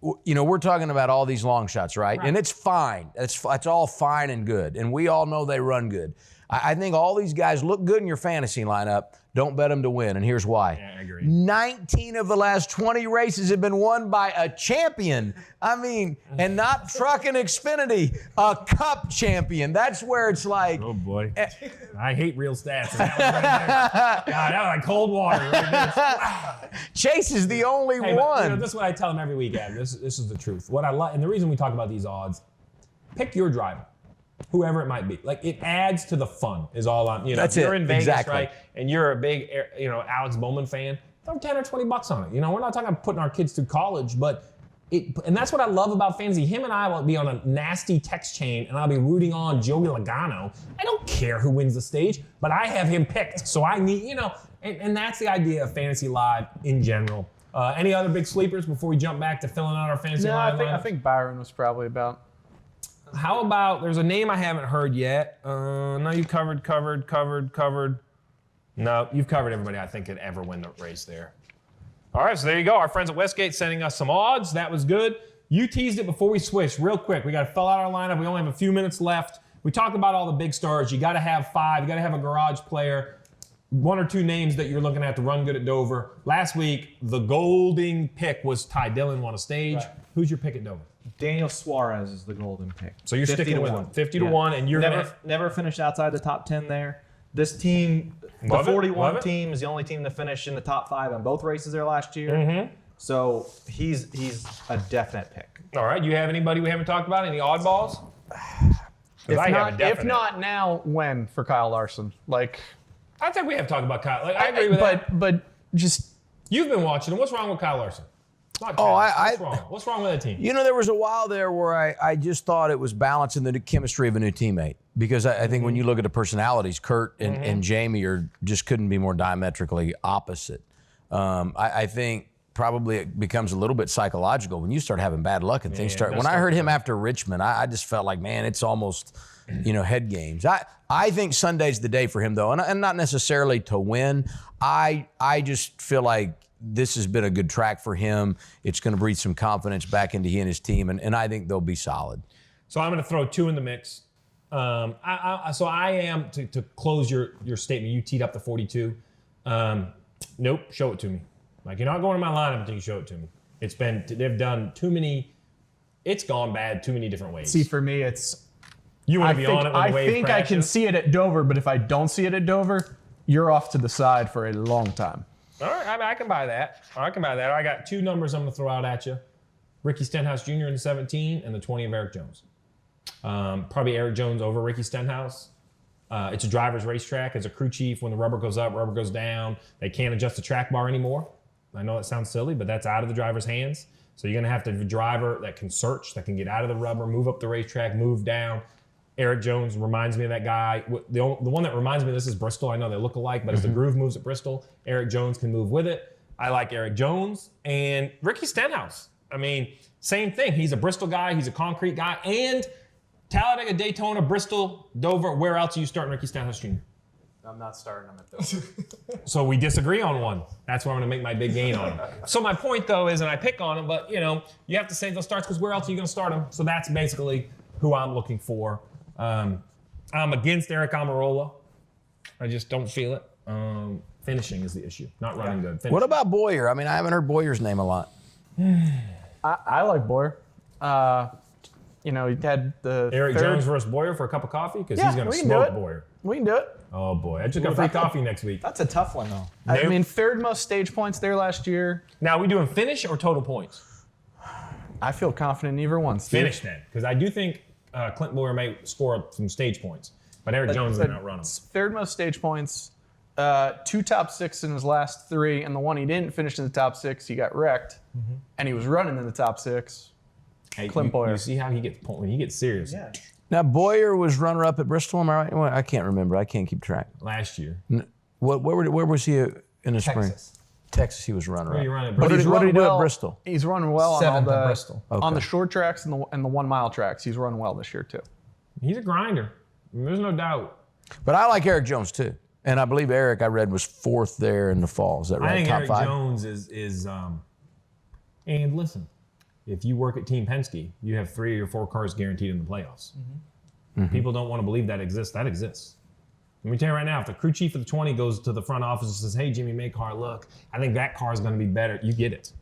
We're talking about all these long shots, right? And it's fine. It's all fine and good. And we all know they run good. I think all these guys look good in your fantasy lineup. Don't bet them to win, and here's why. Yeah, I agree. 19 of the last 20 races have been won by a champion. I mean, and not Truck and Xfinity, a Cup champion. That's where it's like. Oh, boy. I hate real stats. That was right there. God, that was like cold water right there. Chase is the only Hey, one. but, this is what I tell them every week, Adam. This is the truth. What I like, and the reason we talk about these odds, pick your driver. Whoever it might be. Like, it adds to the fun is all I'm, That's if you're it. in Vegas, Exactly. right, and you're a big, Alex Bowman fan, throw 10 or 20 bucks on it. We're not talking about putting our kids through college, but and that's what I love about fantasy. Him and I will be on a nasty text chain, and I'll be rooting on Joey Logano. I don't care who wins the stage, but I have him picked. So I need, and that's the idea of Fantasy Live in general. Any other big sleepers before we jump back to filling out our Fantasy No, Live? I think Byron was probably about. How about, there's a name I haven't heard yet. No, you covered. No, you've covered everybody I think could ever win the race there. All right, so there you go. Our friends at Westgate sending us some odds. That was good. You teased it before we switched real quick. We got to fill out our lineup. We only have a few minutes left. We talked about all the big stars. You got to have 5. You got to have a garage player. 1 or 2 names that you're looking at to run good at Dover. Last week, the golden pick was Ty Dillon won a stage. Right. Who's your pick at Dover? Daniel Suarez is the golden pick. So you're sticking with him. 50 to 1, and you're never finished outside the top 10 there. This team, Love the it, 41 love it. team, is the only team to finish in the top 5 on both races there last year. Mm-hmm. So he's a definite pick. All right, you have anybody we haven't talked about? Any oddballs? If not now, when for Kyle Larson? Like, I think we have talked about Kyle. Like, I agree with that. But just You've been watching him. What's wrong with Kyle Larson? Not Oh, Kyle. What's wrong? What's wrong with that team? There was a while there where I just thought it was balancing the chemistry of a new teammate. Because I think when you look at the personalities, Kurt and Jamie just couldn't be more diametrically opposite. I think probably it becomes a little bit psychological when you start having bad luck and things start. When I heard him after Richmond, I just felt like, man, it's almost, head games. I think Sunday's the day for him, though, and not necessarily to win. I just feel like this has been a good track for him. It's going to breathe some confidence back into he and his team, and I think they'll be solid. So I'm going to throw 2 in the mix. So I am, to close your statement, you teed up the 42. Nope, show it to me. Like, you're not going to my lineup until you show it to me. They've done too many, it's gone bad too many different ways. see, for me, it's. You want to be on it when the wave I think crashes? I can see it at Dover, but if I don't see it at Dover, you're off to the side for a long time. All right, I can buy that. I got 2 numbers I'm going to throw out at you. Ricky Stenhouse Jr. in the 17 and the 20 of Eric Jones. Probably Eric Jones over Ricky Stenhouse. It's a driver's racetrack. As a crew chief, when the rubber goes up, rubber goes down. They can't adjust the track bar anymore. I know that sounds silly, but that's out of the driver's hands. So you're going to have to have a driver that can search, that can get out of the rubber, move up the racetrack, move down. Eric Jones reminds me of that guy. The one that reminds me of this is Bristol. I know they look alike, but as the groove moves at Bristol, Eric Jones can move with it. I like Eric Jones and Ricky Stenhouse. I mean, same thing. He's a Bristol guy. He's a concrete guy. And Talladega, Daytona, Bristol, Dover, where else are you starting Ricky Stenhouse Jr.? I'm not starting him at Dover. So we disagree on one. That's where I'm going to make my big gain on him. So my point, though, is, and I pick on him, but, you have to save those starts because where else are you going to start him? So that's basically who I'm looking for. I'm against Eric Almirola. I just don't feel it. Finishing is the issue, not running good. Finishing. What about Boyer? I mean, I haven't heard Boyer's name a lot. I like Boyer. He had the Eric third. Jones versus Boyer for a cup of coffee? Because Yeah, he's going to we can do smoke it. Boyer. We can do it. Oh, boy. I just got free coffee next week. That's a tough one, though. I mean, third most stage points there last year. Now, are we doing finish or total points? I feel confident in either one. Steve. Finish then. Because I do think Clint Boyer may score some stage points. But Eric Jones is going to outrun him. Third most stage points, 2 top 6 in his last 3, and the one he didn't finish in the top 6, he got wrecked, and he was running in the top 6. Hey, Clint Boyer. You see how he gets when he gets serious. Yeah. Now, Boyer was runner-up at Bristol, am I right? Well, I can't remember. I can't keep track. Last year. Where was he in the spring? Texas. Texas, he was runner-up. Where you running, What Bristol? did, what did he do at Bristol? He's running well on all 7th at the Bristol. on the Okay. short tracks and the 1 mile tracks. He's running well this year too. He's a grinder. There's no doubt. But I like Eric Jones, too. And I believe Eric, I read, was 4th there in the fall. Is that right? I think Top Eric 5? Jones is and listen, if you work at Team Penske, you have 3 or 4 cars guaranteed in the playoffs. People don't want to believe that exists. That exists. Let me tell you right now, if the crew chief of the 20 goes to the front office and says, hey, Jimmy, make car look, I think that car is going to be better, you get it.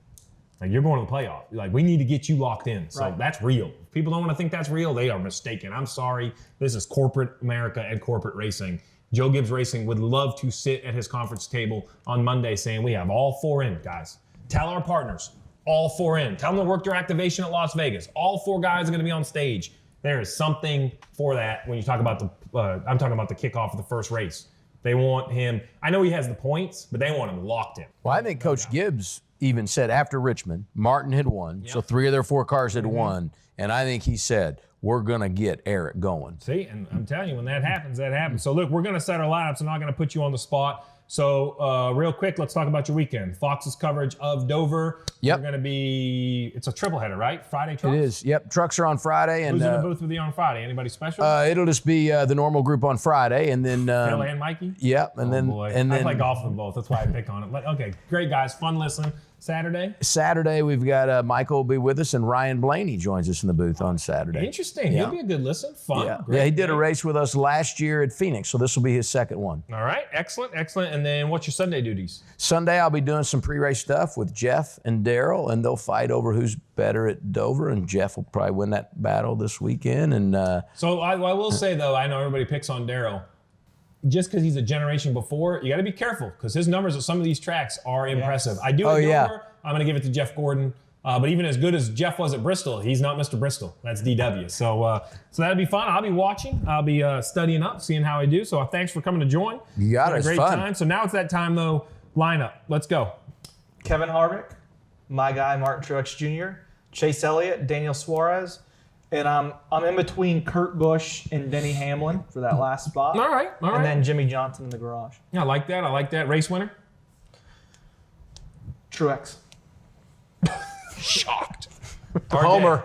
Like, you're going to the playoff. Like, we need to get you locked in. So that's real. If people don't want to think that's real, they are mistaken. I'm sorry. This is corporate America and corporate racing. Joe Gibbs Racing would love to sit at his conference table on Monday saying, we have all 4 in, guys. Tell our partners, all 4 in. Tell them to work their activation at Las Vegas. All 4 guys are going to be on stage. There is something for that when you talk about I'm talking about the kickoff of the first race. They want him. I know he has the points, but they want him locked in. Well, I think Coach Gibbs even said after Richmond, Martin had won, so 3 of their 4 cars had won, and I think he said, we're going to get Eric going. See, and I'm telling you, when that happens, that happens. So, look, we're going to set our lineups. I'm not going to put you on the spot. So, real quick, let's talk about your weekend. Fox's coverage of Dover. Yep. We're going to be, it's a triple header, right? Friday trucks? It is. Yep, trucks are on Friday. And Who's in the booth with you on Friday? Anybody special? it'll just be the normal group on Friday, and then Phil and Mikey? Yep, and then Boy. and I then play golf with them both. That's why I pick on it. But, okay, great, guys. Fun listening. Saturday we've got Michael will be with us, and Ryan Blaney joins us in the booth on Saturday. Interesting. Yeah. He'll be a good listen. Fun. Yeah, Great. he did a race with us last year at Phoenix, so this will be his second one. All right. Excellent. And then what's your Sunday duties? Sunday, I'll be doing some pre-race stuff with Jeff and Daryl, and they'll fight over who's better at Dover, and Jeff will probably win that battle this weekend. And So I will say, though, I know everybody picks on Daryl. Just because he's a generation before, you got to be careful because his numbers at some of these tracks are impressive. I do at Dover. I'm going to give it to Jeff Gordon. But even as good as Jeff was at Bristol, he's not Mr. Bristol. That's DW. So that'll be fun. I'll be watching. I'll be studying up, seeing how I do. So thanks for coming to join. You got it. It's a great time. So now it's that time, though. Lineup. Let's go. Kevin Harvick, my guy Martin Truex Jr., Chase Elliott, Daniel Suarez, and I'm in between Kurt Busch and Denny Hamlin for that last spot. All right. And then Jimmy Johnson in the garage. Yeah, I like that. Race winner? Truex. Shocked. Homer.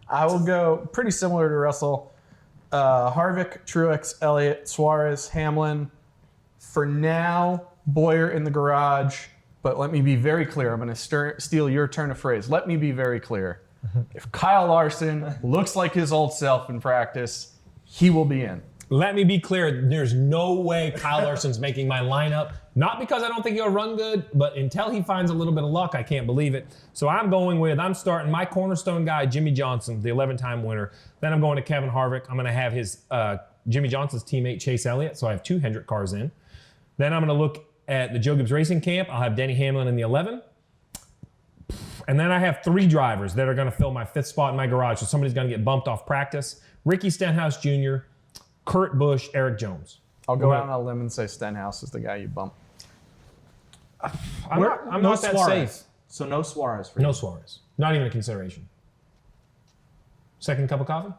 I will go pretty similar to Russell. Harvick, Truex, Elliott, Suarez, Hamlin. For now, Boyer in the garage. But let me be very clear. I'm going to steal your turn of phrase. Let me be very clear. If Kyle Larson looks like his old self in practice, he will be in. Let me be clear. There's no way Kyle Larson's making my lineup. Not because I don't think he'll run good, but until he finds a little bit of luck, I can't believe it. So I'm starting my cornerstone guy, Jimmy Johnson, the 11-time winner. Then I'm going to Kevin Harvick. I'm going to have his Jimmy Johnson's teammate, Chase Elliott. So I have 2 Hendrick cars in. Then I'm going to look at the Joe Gibbs Racing Camp. I'll have Denny Hamlin in the 11. And then I have 3 drivers that are going to fill my 5th spot in my garage. So somebody's going to get bumped off practice. Ricky Stenhouse Jr., Kurt Busch, Eric Jones. I'll go out on a limb and say Stenhouse is the guy you bump. I'm not that safe. So no Suarez for you. No Suarez. Not even a consideration. Second cup of coffee?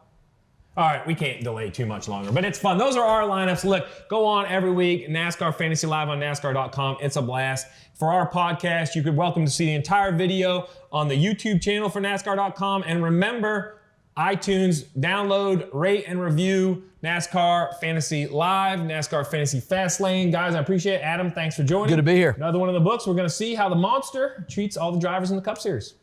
All right, we can't delay too much longer, but it's fun. Those are our lineups. Look, go on every week, NASCAR Fantasy Live on NASCAR.com. It's a blast. For our podcast, you could welcome to see the entire video on the YouTube channel for NASCAR.com. And remember, iTunes, download, rate, and review NASCAR Fantasy Live, NASCAR Fantasy Fastlane. Guys, I appreciate it. Adam, thanks for joining. Good to be here. Another one of the books. We're going to see how the monster treats all the drivers in the Cup Series.